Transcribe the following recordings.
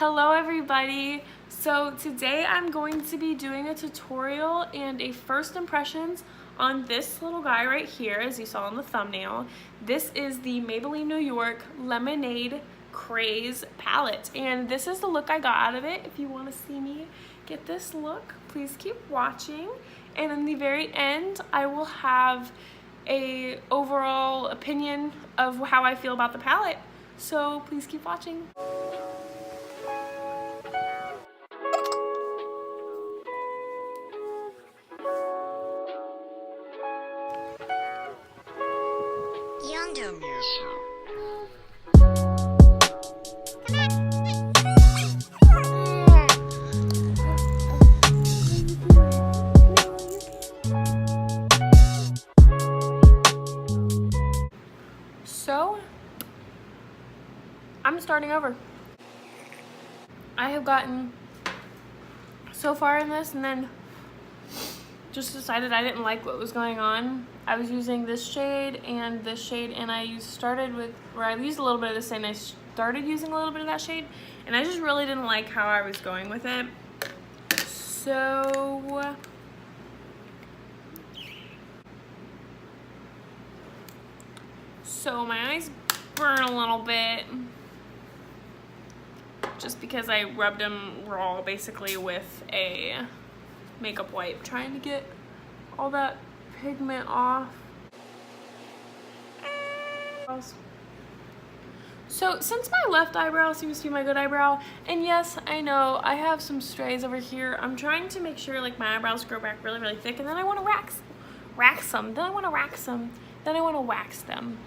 Hello everybody! So today I'm going to be doing a tutorial and a first impressions on this little guy right here, as you saw in the thumbnail. This is the Maybelline New York Lemonade Craze palette, and this is the look I got out of it. If you want to see me get this look, please keep watching, and in the very end I will have a overall opinion of how I feel about the palette. So please keep watching. So, I'm starting over. I have gotten so far in this and then just decided I didn't like what was going on. I was using this shade and this shade, and I used a little bit of this and I started using a little bit of that shade, and I just really didn't like how I was going with it. So my eyes burn a little bit just because I rubbed them raw basically with a makeup wipe, trying to get all that pigment off. So since my left eyebrow seems to be my good eyebrow, and yes, I know I have some strays over here, I'm trying to make sure like my eyebrows grow back really, really thick, and then I want to wax them, then I want to wax them, then I want to wax them.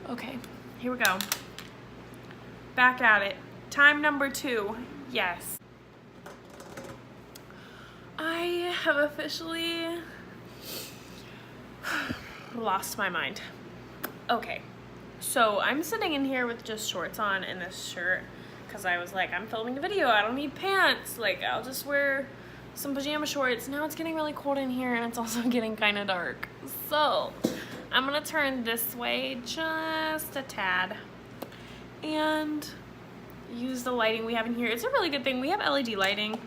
Okay, here we go. Back at it. Time number 2. Yes. I have officially lost my mind. Okay, so I'm sitting in here with just shorts on and this shirt because I was like, I'm filming a video, I don't need pants. Like, I'll just wear some pajama shorts. Now it's getting really cold in here and it's also getting kind of dark. So I'm gonna turn this way just a tad and use the lighting we have in here. It's a really good thing. We have LED lighting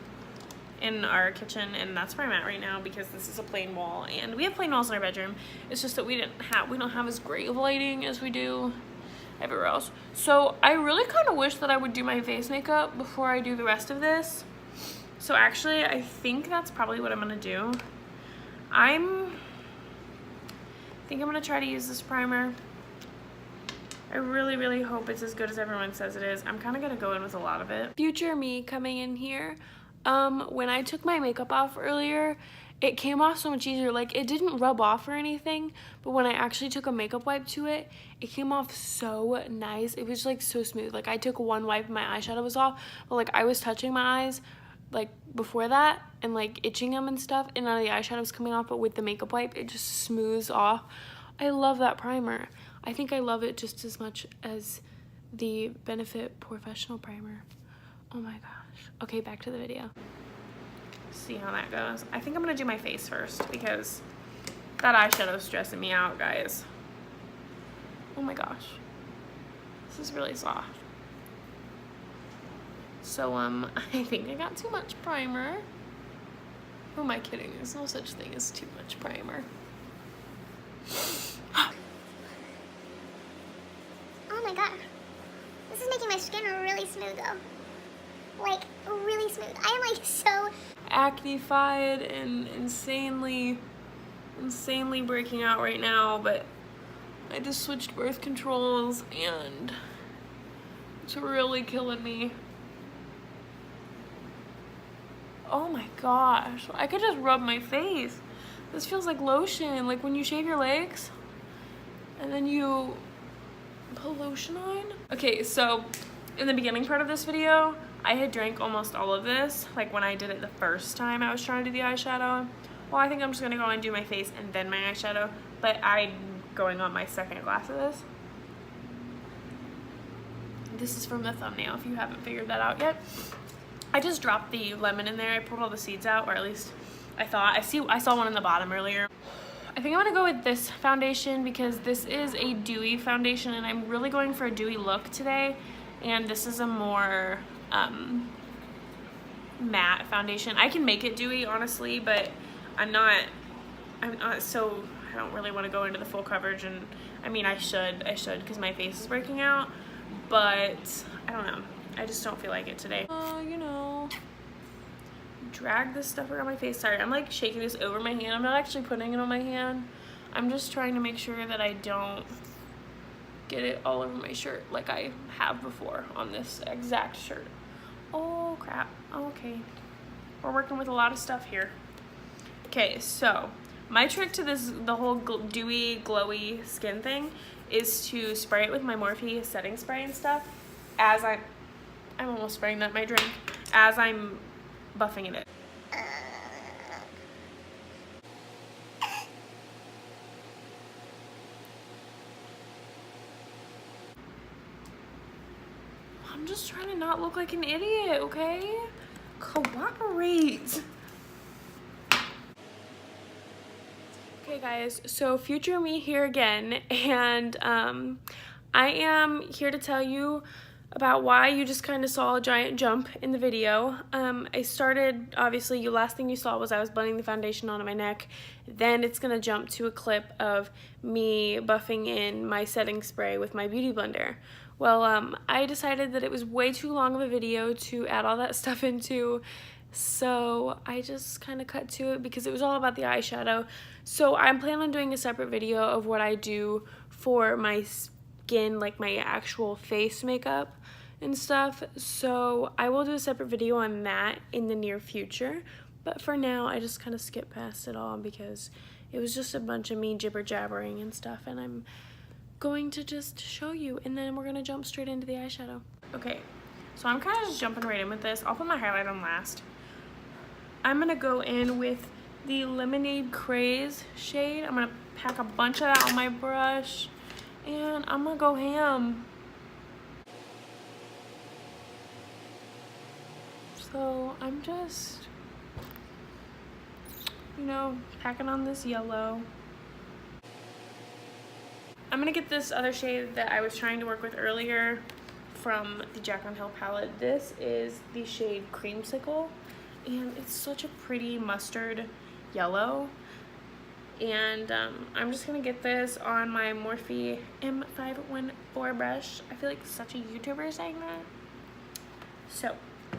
in our kitchen, and that's where I'm at right now because this is a plain wall, and we have plain walls in our bedroom. It's just that we don't have as great of lighting as we do everywhere else. So I really kind of wish that I would do my face makeup before I do the rest of this. So actually, I think that's probably what I'm gonna do. I think I'm gonna try to use this primer. I really, really hope it's as good as everyone says it is. I'm kind of gonna go in with a lot of it. Future me coming in here. When I took my makeup off earlier, it came off so much easier. Like, it didn't rub off or anything, but when I actually took a makeup wipe to it, it came off so nice. It was like so smooth. Like, I took one wipe and my eyeshadow was off, but like I was touching my eyes like before that and like itching them and stuff, and now the eyeshadow was coming off, but with the makeup wipe it just smooths off. I love that primer. I think I love it just as much as the Benefit Professional Primer. Oh my gosh. Okay, back to the video. See how that goes. I think I'm gonna do my face first because that eyeshadow is stressing me out, guys. Oh my gosh. This is really soft. So, I think I got too much primer. Who am I kidding? There's no such thing as too much primer. Oh my god. This is making my skin really smooth though. Like, really smooth. I am like so acne-fied and insanely breaking out right now, but I just switched birth controls and it's really killing me. Oh my gosh, I could just rub my face. This feels like lotion, like when you shave your legs and then you put lotion on. Okay, so in the beginning part of this video, I had drank almost all of this, like when I did it the first time I was trying to do the eyeshadow. Well, I think I'm just gonna go and do my face and then my eyeshadow, but I'm going on my second glass of this. This is from the thumbnail if you haven't figured that out yet. I just dropped the lemon in there. I pulled all the seeds out, or at least I thought. I saw one in the bottom earlier. I think I'm gonna go with this foundation because this is a dewy foundation and I'm really going for a dewy look today. and this is a more matte foundation. I can make it dewy, honestly, but I'm not so, I don't really want to go into the full coverage, and I mean I should because my face is breaking out, but I don't know, I just don't feel like it today. You know, drag this stuff around my face. Sorry, I'm like shaking this over my hand. I'm not actually putting it on my hand. I'm just trying to make sure that I don't get it all over my shirt like I have before on this exact shirt. Oh crap. Okay, we're working with a lot of stuff here. Okay, so my trick to this, the whole dewy, glowy skin thing, is to spray it with my Morphe setting spray and stuff as I'm almost spraying that in my drink, as I'm buffing it in. I'm just trying to not look like an idiot, okay? Cooperate. Okay guys, so future me here again, and I am here to tell you about why you just kind of saw a giant jump in the video. I started, obviously, last thing you saw was I was blending the foundation onto my neck. Then it's gonna jump to a clip of me buffing in my setting spray with my beauty blender. Well, I decided that it was way too long of a video to add all that stuff into, so I just kind of cut to it because it was all about the eyeshadow. So I'm planning on doing a separate video of what I do for my skin, like my actual face makeup and stuff. So I will do a separate video on that in the near future. But for now, I just kind of skipped past it all because it was just a bunch of me jibber jabbering and stuff, and I'm going to just show you, and then we're gonna jump straight into the eyeshadow. Okay, so I'm kind of just jumping right in with this. I'll put my highlight on last. I'm gonna go in with the Lemonade Craze shade. I'm gonna pack a bunch of that on my brush, and I'm gonna go ham. So I'm just, you know, packing on this yellow. I'm gonna get this other shade that I was trying to work with earlier from the Jack on Hill palette. This is the shade Creamsicle, and it's such a pretty mustard yellow. And I'm just gonna get this on my Morphe M514 brush. I feel like such a YouTuber saying that. So I'm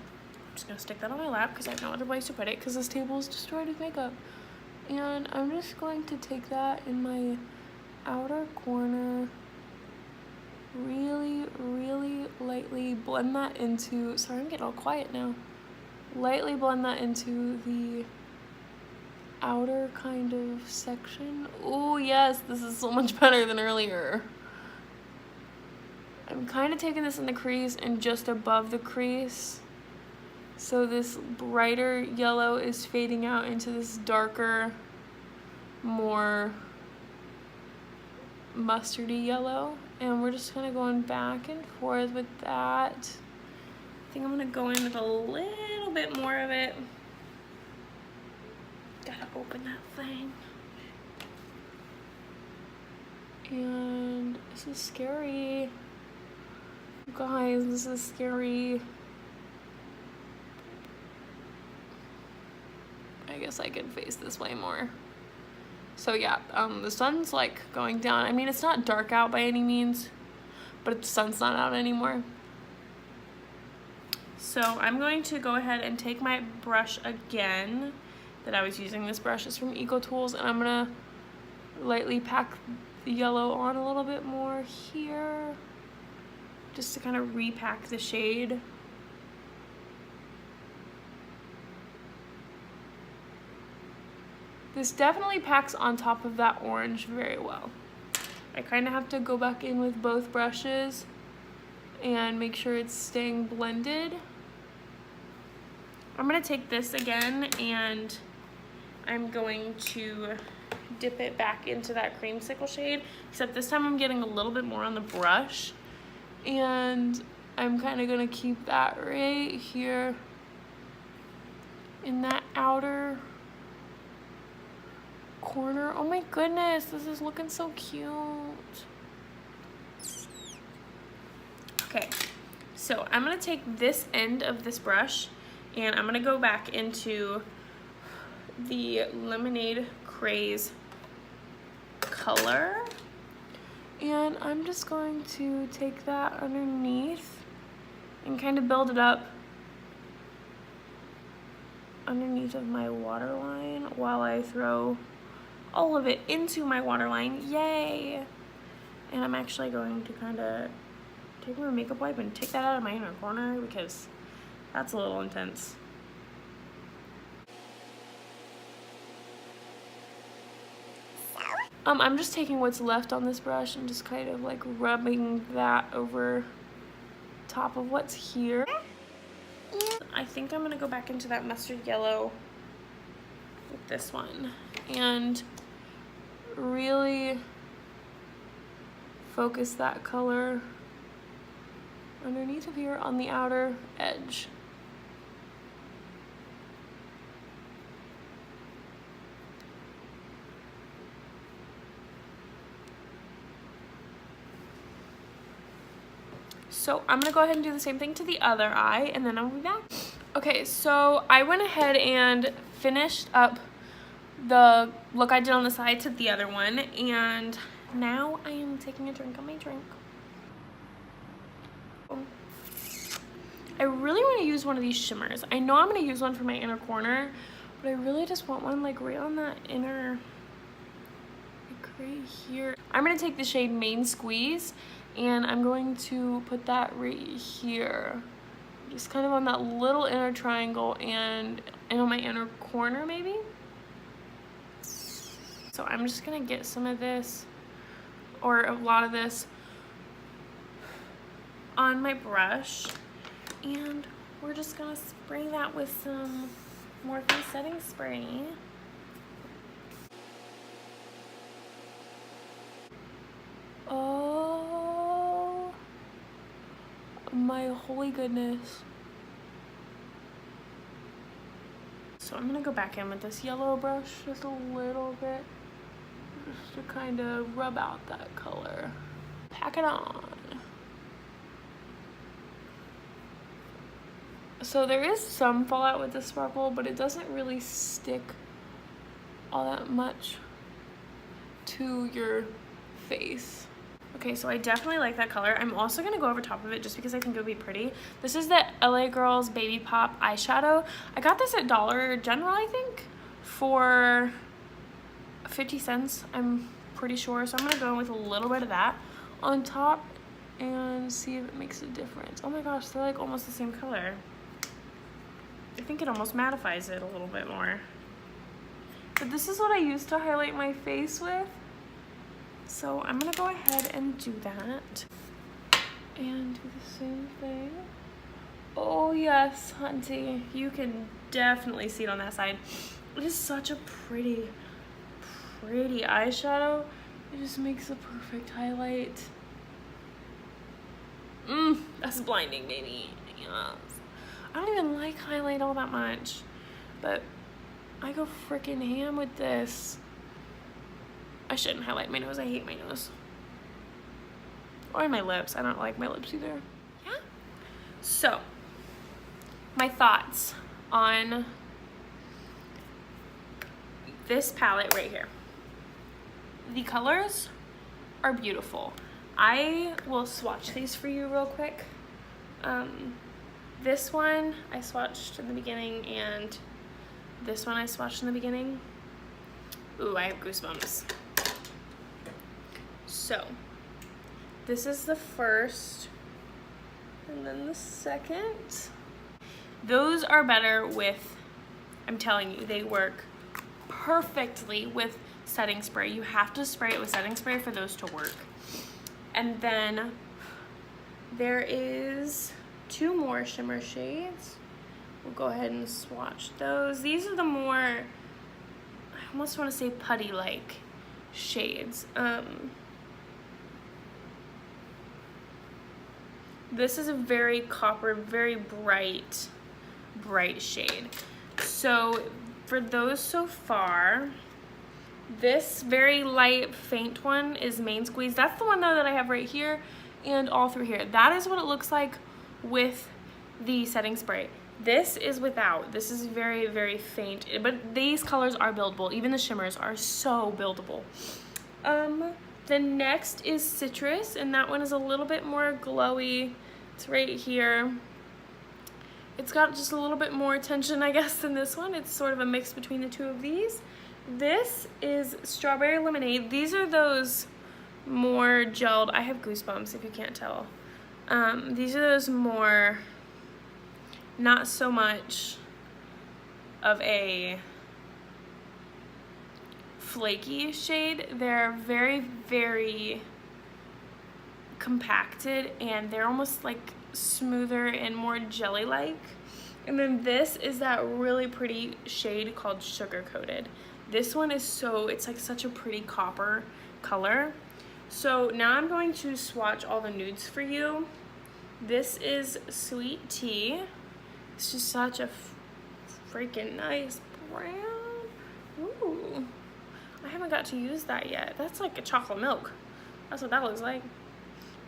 just gonna stick that on my lap because I have no other place to put it because this table is destroyed with makeup. And I'm just going to take that in my outer corner, really lightly blend that into, sorry, I'm getting all quiet now. Lightly blend that into the outer kind of section. Oh yes, this is so much better than earlier. I'm kind of taking this in the crease and just above the crease. So this brighter yellow is fading out into this darker, more mustardy yellow, and we're just kind of going back and forth with that. I think I'm gonna go in with a little bit more of it. Gotta open that thing. And this is scary. Guys, this is scary. I guess I could face this way more. So yeah, the sun's like going down. I mean, it's not dark out by any means, but the sun's not out anymore. So I'm going to go ahead and take my brush again that I was using. This brush is from Eco Tools, and I'm gonna lightly pack the yellow on a little bit more here, just to kind of repack the shade. This definitely packs on top of that orange very well. I kind of have to go back in with both brushes and make sure it's staying blended. I'm going to take this again and I'm going to dip it back into that Creamsicle shade, except this time I'm getting a little bit more on the brush, and I'm kind of going to keep that right here in that outer corner. Oh my goodness, this is looking so cute. Okay, So I'm gonna take this end of this brush and I'm gonna go back into the Lemonade Craze color. And I'm just going to take that underneath and kind of build it up underneath of my waterline while I throw all of it into my waterline. Yay! And I'm actually going to kind of take my makeup wipe and take that out of my inner corner because that's a little intense. I'm just taking what's left on this brush and just kind of like rubbing that over top of what's here. I think I'm gonna go back into that mustard yellow with this one and really focus that color underneath of here on the outer edge. So I'm gonna go ahead and do the same thing to the other eye and then I'll be back. Okay, so I went ahead and finished up the look I did on the side to the other one, and now I am taking a drink on my drink. I really want to use one of these shimmers. I know I'm going to use one for my inner corner, but I really just want one like right on that inner, like right here. I'm going to take the shade Main Squeeze and I'm going to put that right here. Just kind of on that little inner triangle and on my inner corner maybe. So I'm just going to get some of this, or a lot of this, on my brush. And we're just gonna spray that with some Morphe setting spray. Oh my holy goodness. So I'm gonna go back in with this yellow brush just a little bit, just to kind of rub out that color. Pack it on. So there is some fallout with the sparkle, but it doesn't really stick all that much to your face. Okay, so I definitely like that color. I'm also gonna go over top of it just because I think it would be pretty. This is the LA Girls Baby Pop eyeshadow. I got this at Dollar General, I think, for 50 cents, I'm pretty sure. So I'm gonna go in with a little bit of that on top and see if it makes a difference. Oh my gosh, they're like almost the same color. I think it almost mattifies it a little bit more. But this is what I used to highlight my face with. So I'm gonna go ahead and do that. And do the same thing. Oh yes, hunty. You can definitely see it on that side. It is such a pretty eyeshadow. It just makes a perfect highlight. That's blinding, baby. Yes. I don't even like highlight all that much, but I go freaking ham with this. I shouldn't highlight my nose. I hate my nose. Or my lips. I don't like my lips either. Yeah. So, my thoughts on this palette right here. The colors are beautiful. I will swatch these for you real quick. This one I swatched in the beginning, and this one I swatched in the beginning. Ooh, I have goosebumps. So, this is the first, and then the second. Those are better with, I'm telling you, they work perfectly with setting spray. You have to spray it with setting spray for those to work. And then there is 2 more shimmer shades. We'll go ahead and swatch those. These are the more, I almost want to say putty-like shades. This is a very copper, very bright shade. So for those so far, this very light, faint one is Main Squeeze. That's the one though that I have right here and all through here. That is what it looks like with the setting spray. This is without. This is very, very faint, but these colors are buildable. Even the shimmers are so buildable. The next is Citrus, and that one is a little bit more glowy. It's right here. It's got just a little bit more attention, I guess, than this one. It's sort of a mix between the two of these. This is Strawberry Lemonade. These are those more gelled, I have goosebumps if you can't tell. These are those more, not so much of a flaky shade. They're very, very compacted, and they're almost like smoother and more jelly-like. And then this is that really pretty shade called Sugar Coated. This one is it's like such a pretty copper color. So now I'm going to swatch all the nudes for you. This is Sweet Tea. It's just such a freaking nice brown. Ooh. I haven't got to use that yet. That's like a chocolate milk. That's what that looks like.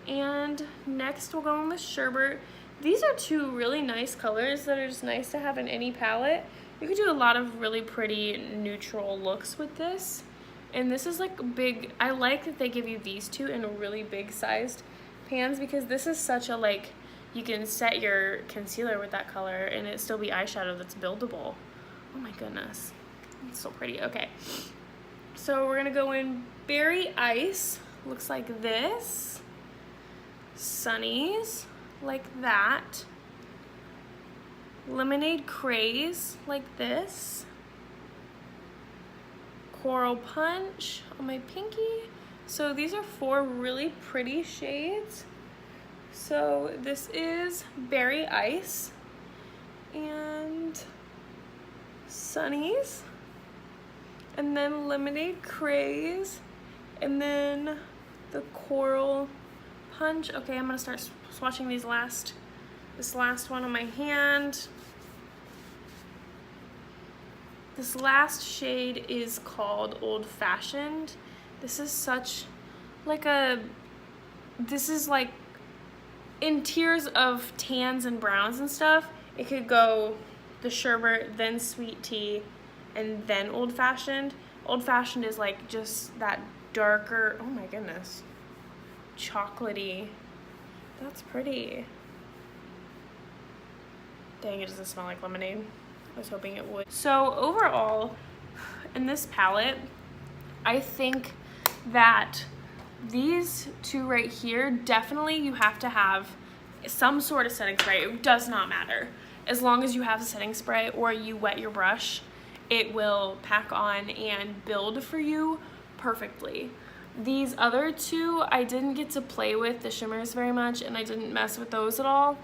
And next we'll go in with Sherbet. These are two really nice colors that are just nice to have in any palette. You could do a lot of really pretty neutral looks with this. And this is like big. I like that they give you these two in really big sized pans, because this is such a, like, you can set your concealer with that color and it still be eyeshadow that's buildable. Oh my goodness. It's so pretty. Okay. So we're gonna go in Berry Ice, looks like this. Sunnies, like that. Lemonade Craze, like this. Coral Punch on my pinky. So these are 4 really pretty shades. So this is Berry Ice and Sunnies, and then Lemonade Craze, and then the Coral Punch. Okay, I'm gonna start swatching this last one on my hand. This last shade is called Old Fashioned. This is such like this is like in tiers of tans and browns and stuff. It could go the Sherbet, then Sweet Tea, and then Old Fashioned. Old Fashioned is like just that darker, oh my goodness, chocolatey. That's pretty. Dang, it doesn't smell like lemonade. I was hoping it would. So overall, in this palette, I think that these two right here, definitely you have to have some sort of setting spray. It does not matter. As long as you have a setting spray or you wet your brush, it will pack on and build for you perfectly. These other two, I didn't get to play with the shimmers very much, and I didn't mess with those at all.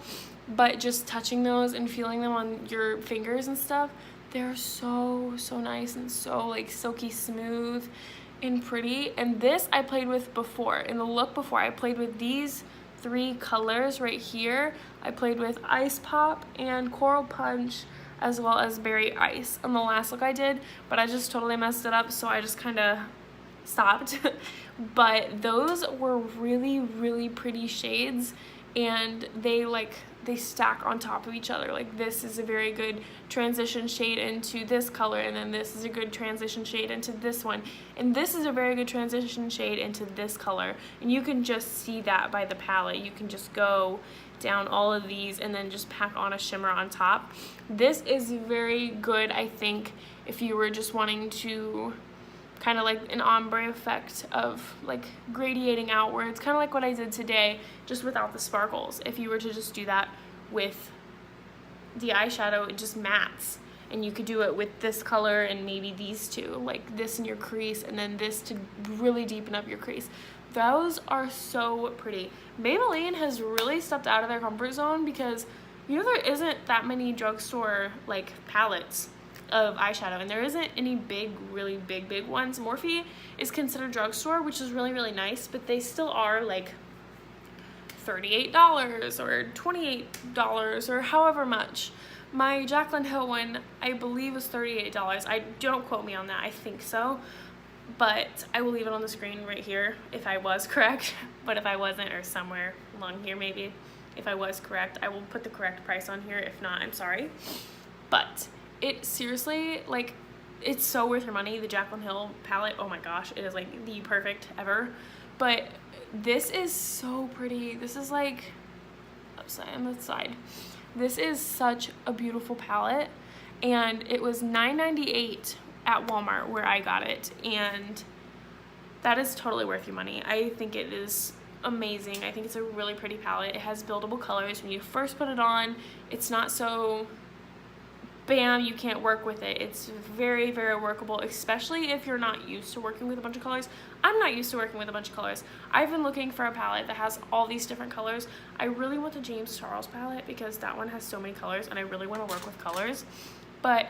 But just touching those and feeling them on your fingers and stuff, they're so, so nice and so like silky smooth and pretty. And this I played with before. In the look before, I played with these 3 colors right here. I played with Ice Pop and Coral Punch, as well as Berry Ice on the last look I did, but I just totally messed it up, so I just kind of stopped. But those were really, really pretty shades, and they stack on top of each other. Like, this is a very good transition shade into this color, and then this is a good transition shade into this one, and this is a very good transition shade into this color. And you can just see that by the palette. You can just go down all of these and then just pack on a shimmer on top. This is very good, I think, if you were just wanting to kind of like an ombre effect of like gradiating outwards, kind of like what I did today, just without the sparkles. If you were to just do that with the eyeshadow, it just mattes. And you could do it with this color and maybe these two, like this in your crease and then this to really deepen up your crease. Those are so pretty. Maybelline has really stepped out of their comfort zone, because you know there isn't that many drugstore like palettes of eyeshadow, and there isn't any big, really big ones. Morphe is considered drugstore, which is really, really nice, but they still are like $38 or $28 or however much. My Jaclyn Hill one, I believe, was $38. I don't quote me on that, I think so, but I will leave it on the screen right here if I was correct, but if I wasn't, or somewhere along here maybe, if I was correct. I will put the correct price on here. If not, I'm sorry. But it seriously, like, it's so worth your money. The Jaclyn Hill palette, oh my gosh, it is like the perfect ever. But this is so pretty. This is like upside on the side. This is such a beautiful palette, and it was $9.98 at Walmart where I got it, and that is totally worth your money. I think it is amazing. I think it's a really pretty palette. It has buildable colors. When you first put it on, it's not so bam, you can't work with it. It's very, very workable, especially if you're not used to working with a bunch of colors. I'm not used to working with a bunch of colors. I've been looking for a palette that has all these different colors. I really want the James Charles palette because that one has so many colors and I really want to work with colors. But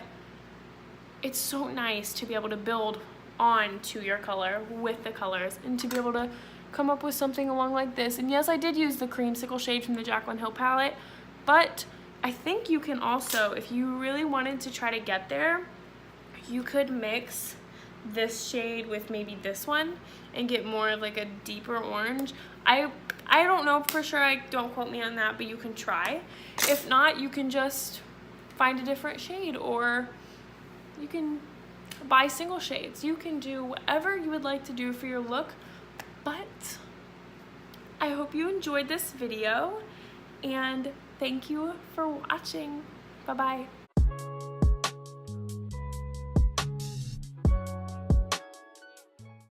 it's so nice to be able to build on to your color with the colors and to be able to come up with something along like this. And yes, I did use the creamsicle shade from the Jaclyn Hill palette, but I think you can also, if you really wanted to try to get there, you could mix this shade with maybe this one and get more of like a deeper orange. I don't know for sure, don't quote me on that, but you can try. If not, you can just find a different shade, or you can buy single shades. You can do whatever you would like to do for your look, but I hope you enjoyed this video, and thank you for watching. Bye-bye.